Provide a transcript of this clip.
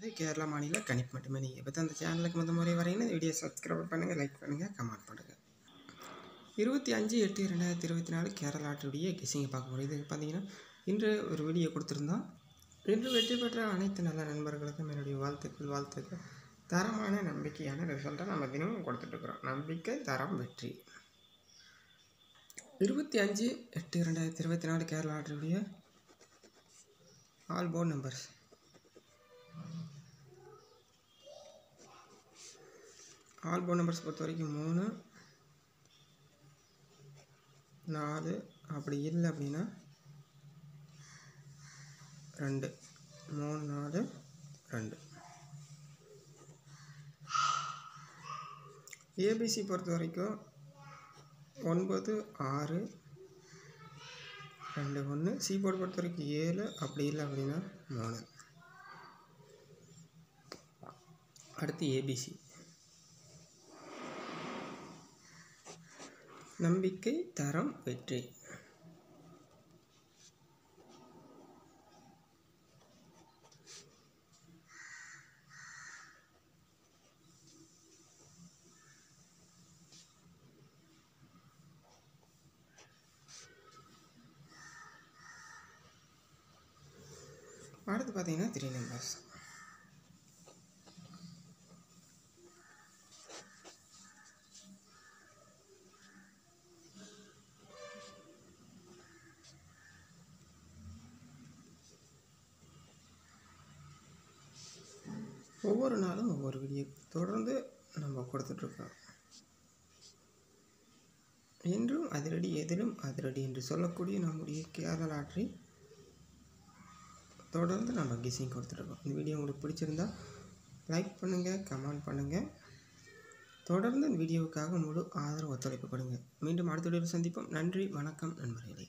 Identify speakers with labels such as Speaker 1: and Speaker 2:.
Speaker 1: இது கேரளா மாநில கணிப்பு மட்டுமே. நீங்கள் இப்போ தான் அந்த சேனலுக்கு முதல் முறை வரீங்கன்னா வீடியோ சப்ஸ்கிரைப் பண்ணுங்கள், லைக் பண்ணுங்கள், கமெண்ட் பண்ணுங்கள். 25/8/2024 கேரளா லாட்டரியுடைய கெஸ்ஸிங்கை பார்க்க முடியும். இது பார்த்தீங்கன்னா இன்று ஒரு வீடியோ கொடுத்துருந்தோம். இன்று வெற்றி பெற்ற அனைத்து நல்ல நண்பர்களுக்கும் என்னுடைய வாழ்த்துக்கள். தரமான நம்பிக்கையான ரிசல்ட்டை நம்ம தினமும் கொடுத்துட்ருக்குறோம். நம்பிக்கை, தரம், வெற்றி. 25/8/2024 கேரளா லாட்டரியுடைய all board numbers. All board numbers பொறுத்த வரைக்கும் 3, 4, அப்படி இல்லை அப்படின்னா 2. 3, 4, 2. ஏபிசி பொறுத்த வரைக்கும் 9, 6, 2, 1. சி போர்டு பொறுத்த வரைக்கும் 7, அப்படி இல்லை அப்படின்னா 3. அடுத்து ஏபிசி. நம்பிக்கை, தரம், வெற்றி. அடுத்து பார்த்தீங்கன்னா 3 நம்பர்ஸ். ஒவ்வொரு நாளும் ஒவ்வொரு வீடியோ தொடர்ந்து நம்ம கொடுத்துட்ருக்கோம். என்றும் அதிரடி, எதிலும் அதிரடி என்று சொல்லக்கூடிய நம்முடைய கேரளா லாட்டரி தொடர்ந்து நம்ம கெஸ்ஸிங் கொடுத்துட்ருக்கோம். இந்த வீடியோ உங்களுக்கு பிடிச்சிருந்தா லைக் பண்ணுங்கள், கமெண்ட் பண்ணுங்கள். தொடர்ந்து இந்த வீடியோவுக்காக முழு ஆதரவு ஒத்துழைப்பு கொடுங்க. மீண்டும் அடுத்த வீடியோவில் சந்திப்போம். நன்றி, வணக்கம் நண்பர்களே.